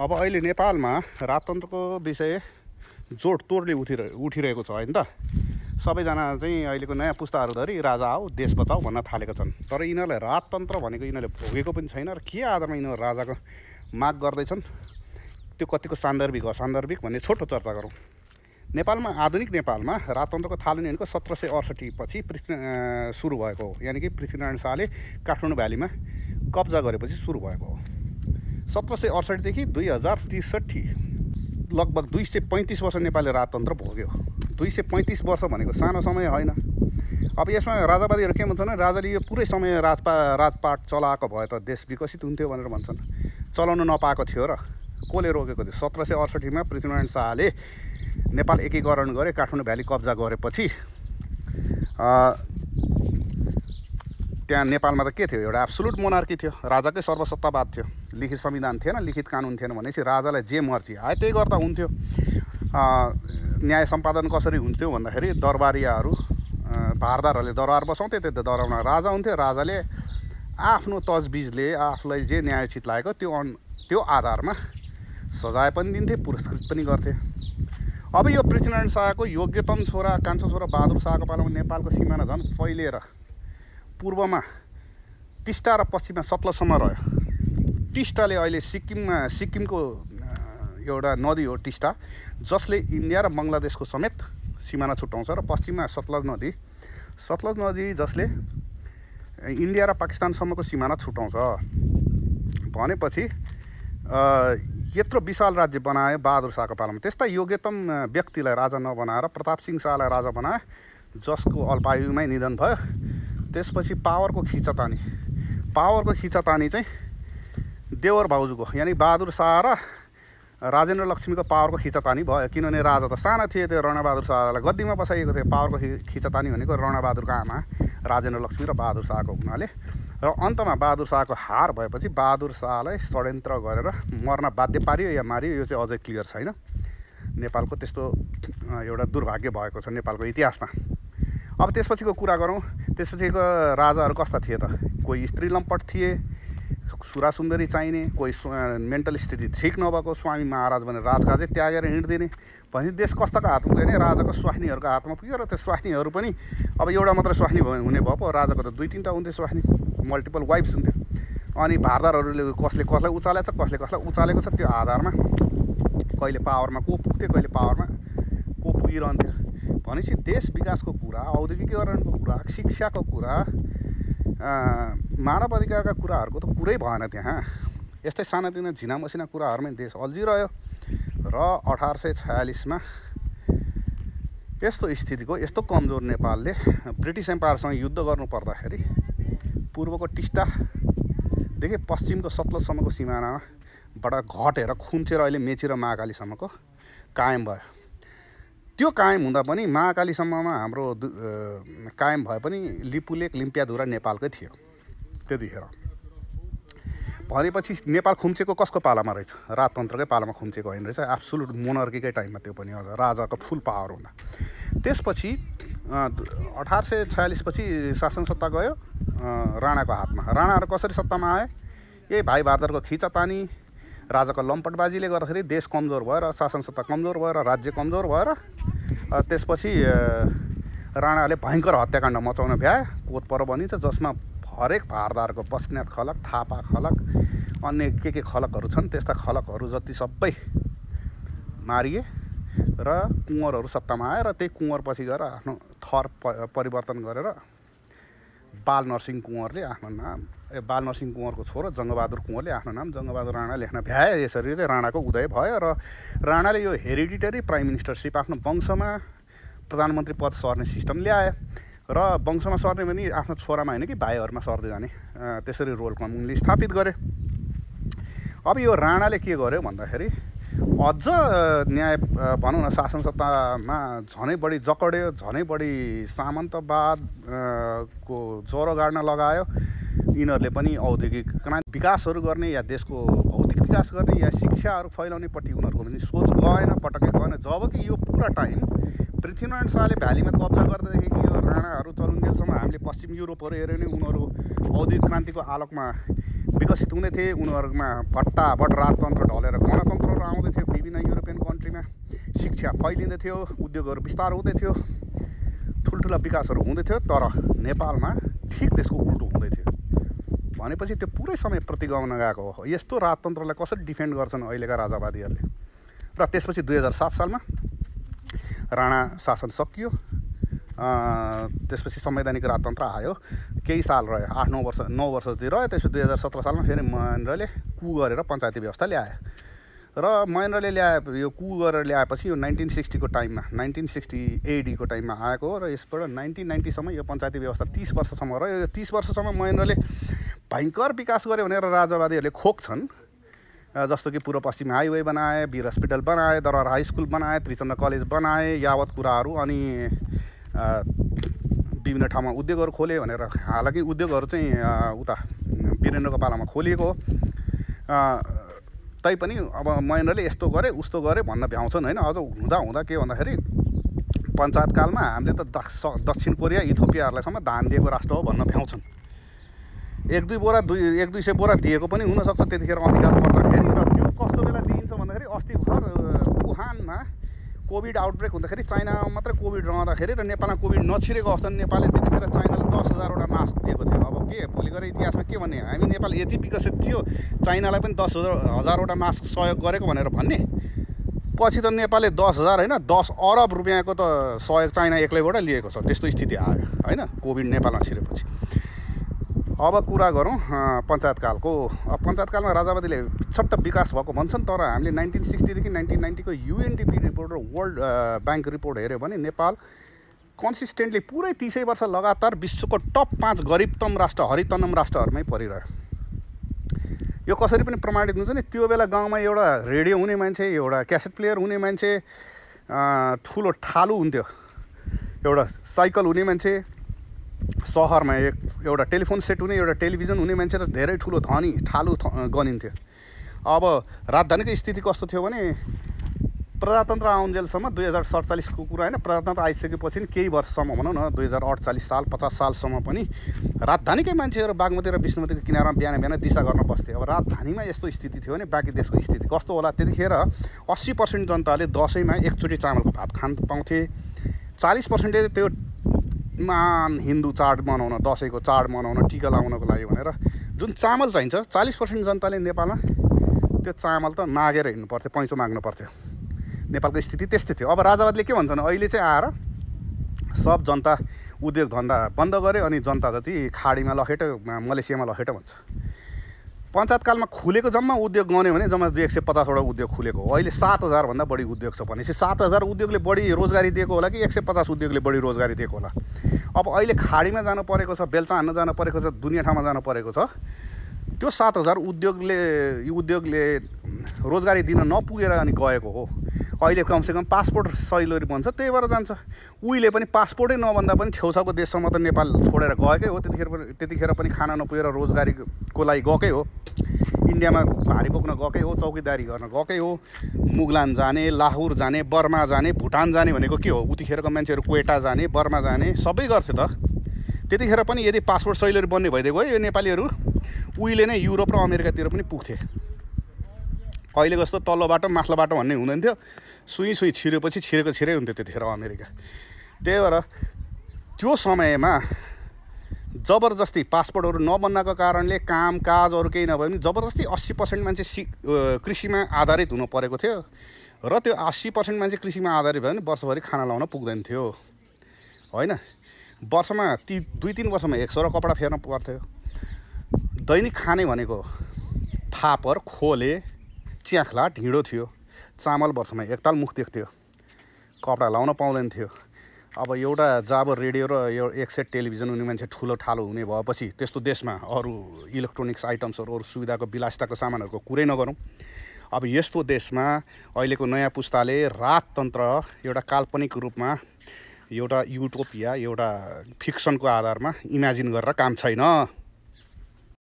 अब अहिले नेपालमा राजतन्त्रको विषय जोडतोडले उठिरहेको छ हैन त। सबैजना चाहिँ अहिलेको नयाँ पुस्ताहरूधरि राजा आओ देश बचाओ भन्न थालेका छन्। तर यिनीहरूलाई राजतन्त्र भनेको यिनीहरूले भोगेको पनि छैन र के आधारमा यिनीहरू राजाको माग गर्दैछन् त्यो कतिको सान्दर्भिक असान्दर्भिक भन्ने छोटो चर्चा गरौँ। नेपालमा आधुनिक नेपालमा राजतन्त्रको थालनी भनेको 1768 पछि सुरु भएको हो। यानि कि पृथ्वीनारायण शाहले काठमाडौँ भ्यालीमा कब्जा गरेपछि सुरु भएको हो। 1768 देखि 2063 लगभग 235 वर्ष नेपालले राजतन्त्र भोग्यो। 235 वर्ष भनेको सानो समय होइन। अब यसमा राजावादीहरू के भन्छन्, राजाले यो पुरै समय राजपाट चलाएको भए त देश विकसित हुन्थ्यो भनेर भन्छन्। चलाउनु नपाएको थियो र कसले रोकेको थियो? 1768 मा पृथ्वीनारायण शाहले नेपाल एकीकरण गरे, काठमाडौँ भ्याली कब्जा गरेपछि त्यहाँ नेपालमा त के थियो? एउटा एब्सोल्युट मोनार्की थियो, राजाकै सर्वसत्तावाद थियो। लिखित संविधान थिएन, लिखित कानुन थिएन भनेपछि राजालाई जे मर्जी आए त्यही गर्दा हुन्थ्यो। न्याय सम्पादन कसरी हुन्थ्यो भन्दाखेरि दरबारियाहरू भारदारहरूले दरबार बसाउँथे, त्यो दरबारमा राजा हुन्थ्यो। राजाले आफ्नो तजबिजले आफूलाई जे न्यायोचित लागेको त्यो आधारमा सजाय पनि दिन्थे, पुरस्कृत पनि गर्थे। अब यो पृथ्वीनारायण शाहको योग्यतम छोरा कान्छो छोरा बहादुर शाहको पालामा नेपालको सिमाना झन् फैलिएर पूर्वमा टिस्टा र पश्चिममा सतलजसम्म रह्यो। टिस्टाले अहिले सिक्किमको एउटा नदी हो टिस्टा, जसले इन्डिया र बङ्गलादेशको समेत सिमाना छुट्याउँछ, र पश्चिममा सतलज नदी जसले इन्डिया र पाकिस्तानसम्मको सिमाना छुट्याउँछ। भनेपछि यत्रो विशाल राज्य बनायो बहादुर शाहको पालामा। त्यस्ता योग्यतम व्यक्तिलाई राजा नबनाएर प्रताप सिंह शाहलाई राजा बनाए, जसको अल्पायुमै निधन भयो। त्यसपछि पावरको खिचातानी चाहिँ देवर भाउजूको यानि बहादुर शाह र राजेन्द्र लक्ष्मीको पावरको खिचातानी भयो। किनभने राजा त साना थिए, त्यो राणाबहादुर शाहलाई गद्दीमा बसाइएको थियो। पावरको खिचातानी भनेको राणाबहादुरको आमा राजेन्द्र लक्ष्मी र बहादुर शाहको हुनाले, र अन्तमा बहादुर शाहको हार भएपछि बहादुर शाहलाई षड्यन्त्र गरेर मर्न बाध्य पारियो या मारियो, यो चाहिँ अझै क्लियर छैन। नेपालको त्यस्तो एउटा दुर्भाग्य भएको छ नेपालको इतिहासमा। अब त्यसपछिको कुरा गरौँ। त्यसपछिको राजाहरू कस्ता थिए त? कोही स्त्री लम्पट थिए, सुरासुन्दरी चाहिने, कोही मेन्टल स्थिति ठिक नभएको स्वामी महाराज भनेर राजकाजै त्यागेर हिँड्दिने। भनेपछि देश कस्ताको हातमा पुग्यो भने राजाको स्वास्नीहरूको हातमा पुग्यो। र त्यो स्वास्नीहरू पनि अब एउटा मात्र स्वास्नी हुने भयो पो, राजाको त 2-3टा हुन्थ्यो स्वास्नी, मल्टिपल वाइफ्स हुन्थ्यो। अनि भारदारहरूले कसले कसलाई उचालेको छ, कसले कसलाई उचालेको छ, त्यो आधारमा कहिले पावरमा को पुग्थ्यो, कहिले पावरमा को पुगिरहन्थ्यो। भनेपछि देश विकासको कुरा, औद्योगिकीकरणको कुरा, शिक्षाको कुरा, मानव अधिकारका कुराहरूको त कुरै भएन त्यहाँ। यस्तै सानातिना झिनामसिना कुराहरूमै देश अल्झिरह्यो। र 1846 मा यस्तो स्थितिको, यस्तो कमजोर नेपालले ब्रिटिस एम्पायरसँग युद्ध गर्नु पर्दाखेरि पूर्वको टिस्टादेखि पश्चिमको सतलजसम्मको सिमानाबाट घटेर खुम्चेर अहिले मेची र महाकालीसम्मको कायम भयो। त्यो कायम हुँदा पनि महाकालीसम्ममा हाम्रो कायम भए पनि लिपुलेक लिम्पियाधुरा नेपालकै थियो त्यतिखेर। भनेपछि नेपाल खुम्चेको कसको पालामा रहेछ? राजतन्त्रकै पालामा खुम्चेको होइन रहेछ, एब्सोल्युट मोनर्कीकै टाइममा, त्यो पनि अझ राजाको फुल पावर हुँदा। त्यसपछि 1846 पछि शासन सत्ता गयो राणाको हातमा। राणाहरू कसरी सत्तामा आए? यही भाइ भारदारको खिचातानी, राजाको लम्पटबाजीले गर्दाखेरि देश कमजोर भएर, शासन सत्ता कमजोर भएर, राज्य कमजोर भएर त्यसपछि राणाले भयङ्कर हत्याकाण्ड मचाउन भ्याए। कोतपर भनिन्छ, जसमा हरेक भारदारको बस्नेत खलक, थापा खलक, अन्य के खलकहरू छन्, त्यस्ता खलकहरू जति सबै मारिए र कुँवरहरू सत्तामा आए। र त्यही कुँवर पछि गएर आफ्नो थर परिवर्तन गरेर बालनरसिंह कुँवरले आफ्नो नाम, बालनरसिंह कुँवरको छोरो जङ्गबहादुर कुँवरले आफ्नो नाम जङ्गबहादुर राणा लेख्न भ्याए। यसरी चाहिँ राणाको उदय भयो। र राणाले यो हेरिडिटरी प्राइम मिनिस्टरसिप आफ्नो वंशमा प्रधानमन्त्री पद सर्ने सिस्टम ल्याए। र वंशमा सर्ने भने आफ्नो छोरामा होइन कि भाइहरूमा सर्दै जाने, त्यसरी रोल उनले स्थापित गरे। अब यो राणाले के गर्यो भन्दाखेरि अझ न्याय भनौँ न शासन सत्तामा झनै बढी जकड्यो, झनै बढी सामन्तवादको ज्वरो गाड्न लगायो। यिनीहरूले पनि औद्योगिक विकासहरू गर्ने या देशको भौतिक विकास गर्ने या शिक्षाहरू फैलाउनेपट्टि उनीहरूको पनि सोच गएन, पटक्कै गएन। जबकि यो पुरा टाइम पृथ्वीनारायण शाहले भ्यालीमा कब्जा गर्दादेखि यो राणाहरू चलुन्जेलसम्म हामीले पश्चिम युरोपहरू हेऱ्यो भने उनीहरू औद्योगिक क्रान्तिको आलोकमा विकसित हुँदै थिए। उनीहरूमा भट्टाभट राजतन्त्र ढलेर गणतन्त्र शिक्षा फैलिँदै थियो, उद्योगहरू विस्तार हुँदै थियो, ठुल्ठुला विकासहरू हुँदै थियो। तर नेपालमा ठिक त्यसको उल्टो हुँदै थियो। भनेपछि त्यो पुरै समय प्रतिगमन गएको हो। यस्तो राजतन्त्रलाई कसरी डिफेन्ड गर्छन् अहिलेका राजावादीहरूले। र त्यसपछि 2007 सालमा राणा शासन सकियो। त्यसपछि संवैधानिक राजतन्त्र आयो। केही साल रह्यो, 8-9 वर्ष जति रह्यो। त्यसपछि 2017 सालमा फेरि महेन्द्रले कु गरेर पञ्चायती व्यवस्था ल्यायो। र महेन्द्रले यो कु गरेर ल्याएपछि यो 1960 को टाइममा 1960 AD को टाइममा आएको हो। र यसबाट 1990 सम्म यो पञ्चायती व्यवस्था 30 वर्षसम्म रह्यो। यो 30 वर्षसम्म महेन्द्रले भयङ्कर विकास गर्यो भनेर राजावादीहरूले खोज्छन्। जस्तो कि पूर्व पश्चिम हाइवे बनाए, वीर हस्पिटल बनाए, दरबार हाई स्कुल बनाए, त्रिचन्द्र कलेज बनाए, यावत कुराहरू। अनि विभिन्न ठाउँमा उद्योगहरू खोले भनेर। हालाकि उद्योगहरू चाहिँ उता वीरेन्द्रको पालामा खोलिएको हो। तैपनि अब महेन्द्रले यस्तो गरे उस्तो गरे भन्न भ्याउँछन् होइन। अझ हुँदा के भन्दाखेरि पञ्चायतकालमा हामीले त दक्षिण कोरिया, इथियोपियाहरूलाईसम्म धान दिएको राष्ट्र हो भन्न भ्याउँछन्। 1-200 बोरा दिएको पनि हुनसक्छ त्यतिखेर अधिकार पर्दाखेरि। र त्यो कस्तो बेला दिइन्छ भन्दाखेरि अस्ति भर्खर वुहानमा कोभिड आउटब्रेक हुँदाखेरि चाइनामा मात्रै कोभिड रहँदाखेरि र नेपालमा कोभिड नछिरेको अवस्था नेपालले त्यतिखेर चाइनाले 10,000वटा मास्क दिएको थियो। अब के भोलि गएर इतिहासमा के भन्ने, हामी नेपाल यति विकसित थियो चाइनालाई पनि 10,000वटा मास्क सहयोग गरेको भनेर भन्ने। पछि त नेपालले 10,000 होइन 10 अरब रुपियाँको त सहयोग चाइना एक्लैबाट लिएको छ। त्यस्तो स्थिति आयो होइन कोभिड नेपालमा छिरेपछि। अब कुरा गरौँ पञ्चायतकालको। पञ्चायतकालमा राजावादीले छट्ट विकास भएको भन्छन्। तर हामीले 1960 देखि 1990 को UNDP रिपोर्ट र वर्ल्ड ब्याङ्क रिपोर्ट हेऱ्यो भने नेपाल कन्सिस्टेन्टली पुरै 30 वर्ष लगातार विश्वको टप 5 गरिबतम राष्ट्र, हरितनम राष्ट्रहरूमै परिरह्यो। यो कसरी पनि प्रमाणित हुन्छ नि। त्यो बेला गाउँमा एउटा रेडियो हुने मान्छे, एउटा क्यासेट प्लेयर हुने मान्छे, ठुलो ठालु हुन्थ्यो, एउटा साइकल हुने मान्छे, सहरमा एउटा टेलिफोन सेट हुने, एउटा टेलिभिजन हुने मान्छे त धेरै ठुलो धनी ठालु गनिन्थ्यो। अब राजधानीको स्थिति कस्तो थियो भने प्रजातन्त्र आउन्जेलसम्म 2047 को कुरा होइन, प्रजातन्त्र आइसकेपछि केही वर्षसम्म भनौँ न 2048 साल 50 सालसम्म पनि राजधानीकै मान्छेहरू बागमती र विष्णुमतीको किनारमा बिहान दिशा गर्न बस्थे। अब राजधानीमा यस्तो स्थिति थियो भने बाँकी देशको स्थिति कस्तो होला। त्यतिखेर 80% जनताले दसैँमा एकचोटि चामलको भात खान पाउँथे। 40%ले त्यो मान हिन्दू चाड मनाउन, दसैँको चाड मनाउन, टिका लगाउनको लागि भनेर जुन चामल चाहिन्छ 40% जनताले नेपालमा त्यो चामल त मागेर हिँड्नु पर्थ्यो, पैँचो माग्नु पर्थ्यो। नेपालको स्थिति त्यस्तै थियो। अब राजावादीले के भन्छन्, अहिले चाहिँ आएर सब जनता उद्योग धन्दा बन्द गरे अनि जनता जति खाडीमा लखेट्यो, मलेसियामा लखेट्यो भन्छ। पञ्चायतकालमा खुलेको जम्मा उद्योग गन्यो भने जम्मा 150वटा उद्योग खुलेको हो। अहिले 7,000 भन्दा बढी उद्योग छ भनेपछि 7,000 उद्योगले बढी रोजगारी दिएको होला कि 150 उद्योगले बढी रोजगारी दिएको होला। अब अहिले खाडीमा जानु परेको छ, बेल्चा हान्न जानु परेको छ, दुनियाँ ठाउँमा जानु परेको छ। त्यो 7,000 उद्योगले रोजगारी दिन नपुगेर अनि गएको हो। अहिले कमसेकम पासपोर्ट सहिलो बन्छ, त्यही भएर जान्छ। उहिले पनि पासपोर्टै नभन्दा पनि छेउछाउको देशसम्म त नेपाल छोडेर गएकै हो। त्यतिखेर पनि खाना नपुगेर रोजगारीको लागि गएकै हो। इन्डियामा भारी बोक्न गएकै हो, चौकीदारी गर्न गएकै हो। मुगलान जाने, लाहोर जाने, बर्मा जाने, भुटान जाने भनेको के हो। उतिखेरको मान्छेहरू क्वेटा जाने, बर्मा जाने सबै गर्थे त। त्यतिखेर पनि यदि पासपोर्ट सहिलो बन्ने भइदिएको हो यो नेपालीहरू उहिले नै युरोप र अमेरिकातिर पनि पुग्थे। अहिलेको जस्तो तल्लो बाटो माथिल्लो बाटो भन्ने हुँदैन थियो। सुई छिरेपछि छिरै हुन्थ्यो त्यतिखेर अमेरिका। त्यही भएर त्यो समयमा जबरजस्ती पासपोर्टहरू नबन्नको कारणले कामकाजहरू केही नभए पनि जबरजस्ती 80% मान्छे कृषिमा आधारित हुनु परेको थियो। र त्यो 80% मान्छे कृषिमा आधारित भयो भने वर्षभरि खाना लाउन पुग्दैन थियो होइन। वर्षमा 2-3 वर्षमा 100 कपडा फेर्न पर्थ्यो। दैनिक खाने भनेको फापर, खोले, च्याख्ला, ढिँडो थियो। चामल वर्षमा एकताल मुख देख्थ्यो, कपडा लाउन पाउँदैन थियो। अब एउटा जाबर रेडियो र यो एक सेट टेलिभिजन हुने मान्छे ठुलो ठालो हुने भएपछि त्यस्तो देशमा अरू इलेक्ट्रोनिक्स आइटम्सहरू, अरू सुविधाको विलासिताको सामानहरूको कुरै नगरौँ। अब यस्तो देशमा अहिलेको नयाँ पुस्ताले राजतन्त्र एउटा काल्पनिक रूपमा, एउटा युटोपिया, एउटा फिक्सनको आधारमा इमेजिन गरेर काम छैन।